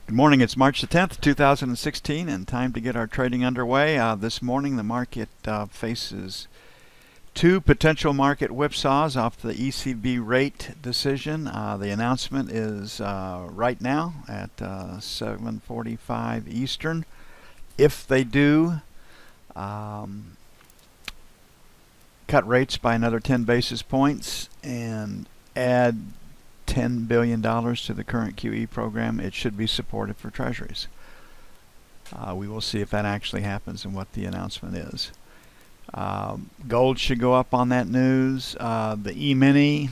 Good morning. It's March the 10th, 2016, and time to get our trading underway. This morning, the market faces two potential market whipsaws off the ECB rate decision. The announcement is right now at 7:45 Eastern. If they do cut rates by another 10 basis points and add $10 billion to the current QE program, it should be supportive for treasuries. We will see if that actually happens and what the announcement is. Gold should go up on that news. The E-mini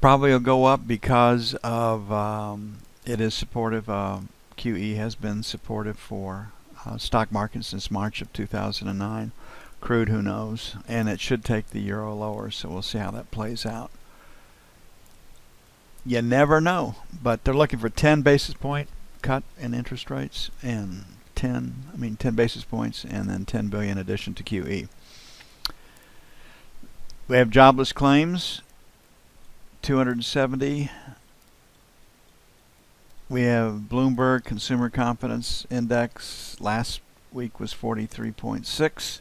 probably will go up because of it is supportive. QE has been supportive for stock markets since March of 2009. Crude, who knows? And it should take the euro lower, so we'll see how that plays out. You never know, but they're looking for 10 basis point cut in interest rates and 10 basis points and then 10 billion addition to QE. We have jobless claims, 270. We have Bloomberg Consumer Confidence Index. Last week was 43.6.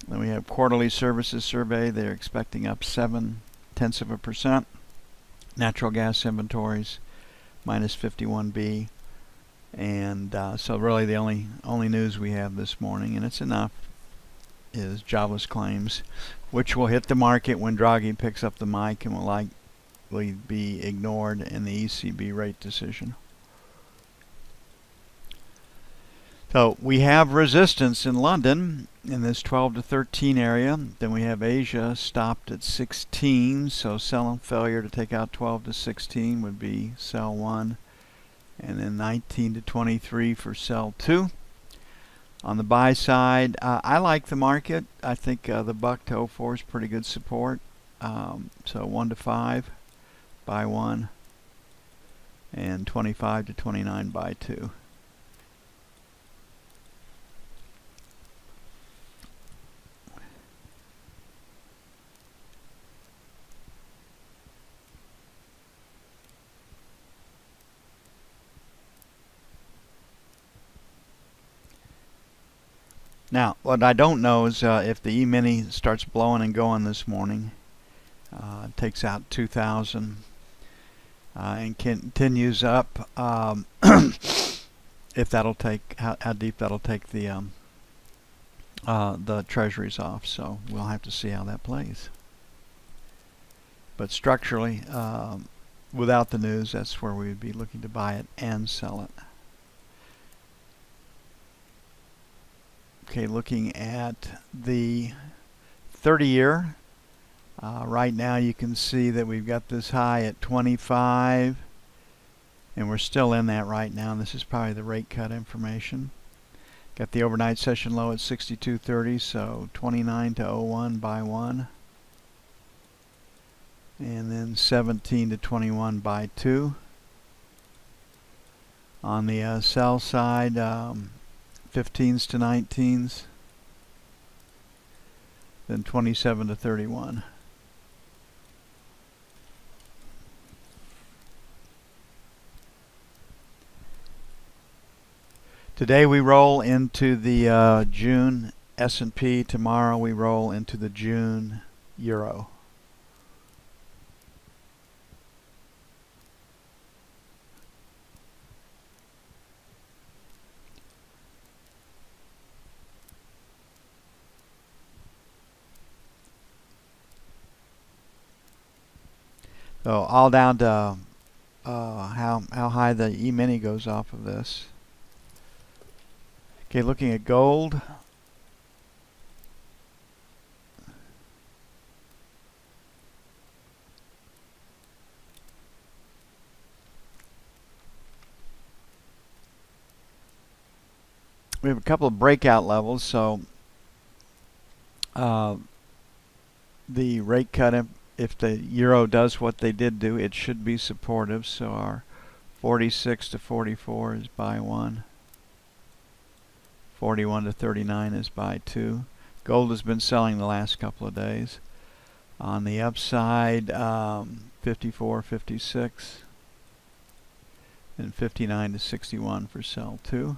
Then we have quarterly services survey. They're expecting up 0.7%. Natural gas inventories minus 51B, and so really the only news we have this morning, and it's enough, is jobless claims, which will hit the market when Draghi picks up the mic and will likely be ignored in the ECB rate decision. So we have resistance in London in this 12 to 13 area. Then we have Asia stopped at 16. So sell failure to take out 12 to 16 would be sell 1. And then 19 to 23 for sell 2. On the buy side, I like the market. I think the buck to 04 is pretty good support. So 1 to 5, buy 1. And 25 to 29, buy 2. Now, what I don't know is if the E-mini starts blowing and going this morning, takes out 2,000 and continues up, if that'll take how deep that'll take the treasuries off. So we'll have to see how that plays. But structurally, without the news, that's where we would be looking to buy it and sell it. Okay, looking at the 30-year, right now you can see that we've got this high at 25, and we're still in that right now. And this is probably the rate cut information. Got the overnight session low at 62.30, so 29 to 01, buy 1. And then 17 to 21, buy 2. On the sell side, 15s to 19s, then 27 to 31. Today we roll into the June S&P. Tomorrow we roll into the June Euro. So all down to how high the E-mini goes off of this. Okay, looking at gold. We have a couple of breakout levels, so the rate cut, if the euro does what they did do, it should be supportive. So our 46 to 44 is buy 1. 41 to 39 is buy 2. Gold has been selling the last couple of days. On the upside, 54, 56. and 59 to 61 for sell 2.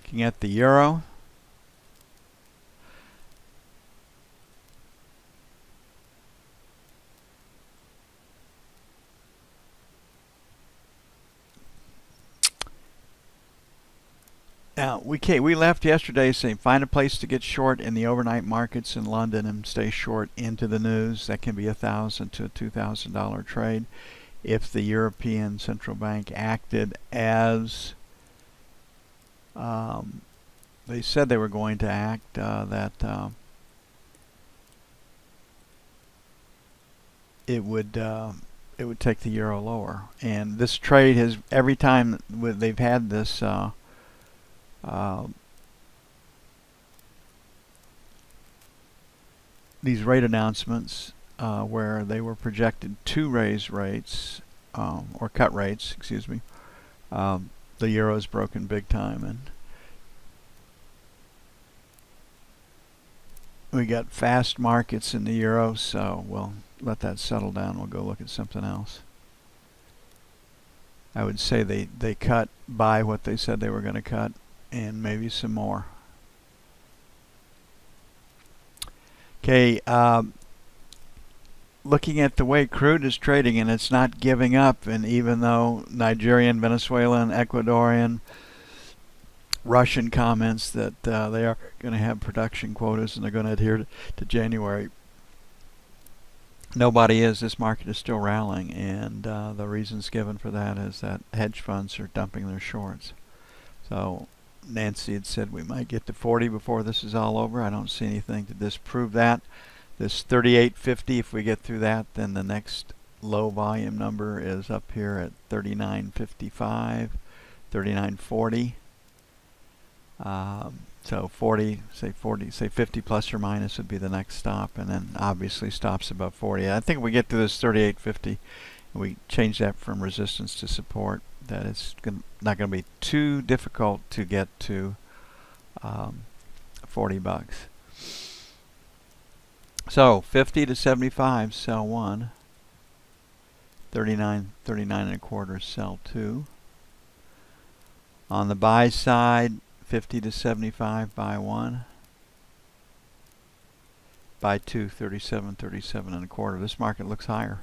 Looking at the euro. Now, we left yesterday saying find a place to get short in the overnight markets in London and stay short into the news. That can be $1,000 to $2,000 trade if the European Central Bank acted as they said they were going to act. It would take the euro lower. And this trade has, every time they've had this these rate announcements where they were projected to raise rates or cut rates, excuse me, the euro's broken big time, and we got fast markets in the euro, so we'll let that settle down. We'll go look at something else. I would say they cut by what they said they were going to cut, and maybe some more. Okay, looking at the way crude is trading, and it's not giving up, and even though Nigerian, Venezuelan, Ecuadorian, Russian comments that they are going to have production quotas and they're going to adhere to January, nobody is. This market is still rallying, and the reasons given for that is that hedge funds are dumping their shorts. So Nancy had said we might get to 40 before this is all over. I don't see anything to disprove that. This 38.50, if we get through that, then the next low volume number is up here at 39.55, 39.40. So 40, say 50 plus or minus would be the next stop, and then obviously stops above 40. I think if we get to this 38.50, and we change that from resistance to support, that it's not going to be too difficult to get to $40. So 50 to 75, sell 1. 39 and a quarter, sell 2. On the buy side, 50 to 75, buy 1. Buy 2, 37 and a quarter. This market looks higher.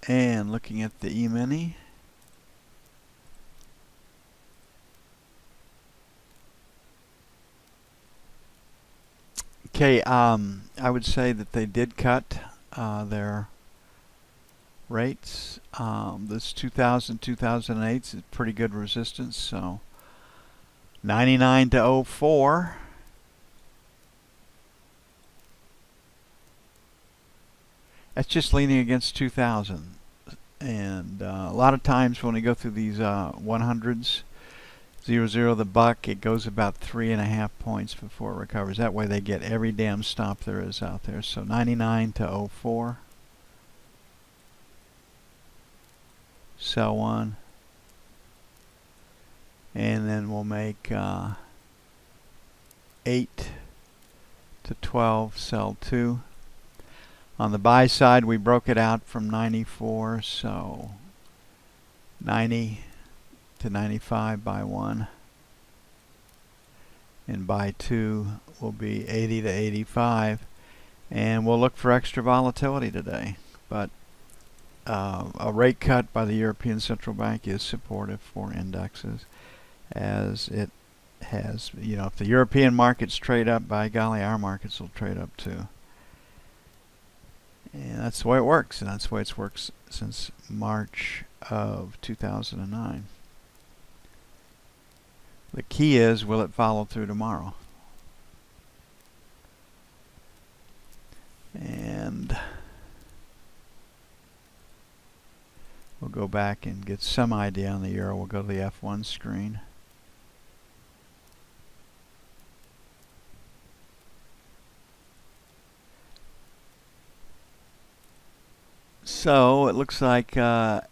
And looking at the E-mini, okay, I would say that they did cut their rates. This 2008 is pretty good resistance, so 99 to 04. That's just leaning against 2000. And a lot of times when we go through these 100s, 00 the buck, it goes about 3.5 points before it recovers. That way they get every damn stop there is out there. So 99 to 04. Sell 1. And then we'll make 8 to 12, sell 2. On the buy side, we broke it out from 94, so 90 to 95, buy 1. And buy 2 will be 80 to 85. And we'll look for extra volatility today. But a rate cut by the European Central Bank is supportive for indexes, as it has, if the European markets trade up, by golly, our markets will trade up too. And that's the way it works, and that's the way it's worked since March of 2009. The key is, will it follow through tomorrow? And we'll go back and get some idea on the euro. We'll go to the F1 screen. So it looks like 80,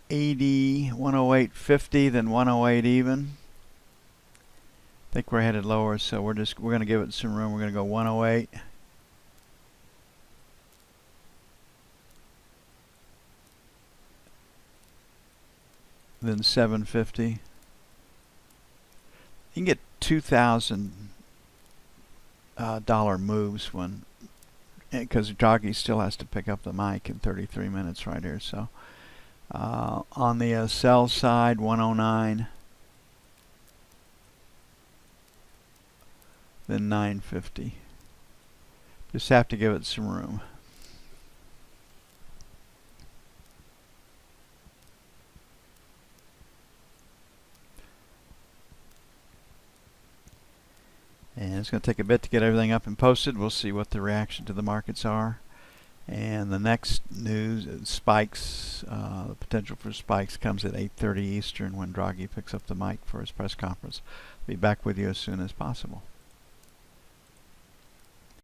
108.50, then 108 even. I think we're headed lower, so we're going to give it some room. We're going to go 108. Then 750. You can get $2,000 moves when, because Draghi still has to pick up the mic in 33 minutes right here. So on the sell side, 109, then 950. Just have to give it some room. And it's going to take a bit to get everything up and posted. We'll see what the reaction to the markets are. And the next news, spikes, the potential for spikes comes at 8:30 Eastern when Draghi picks up the mic for his press conference. I'll be back with you as soon as possible.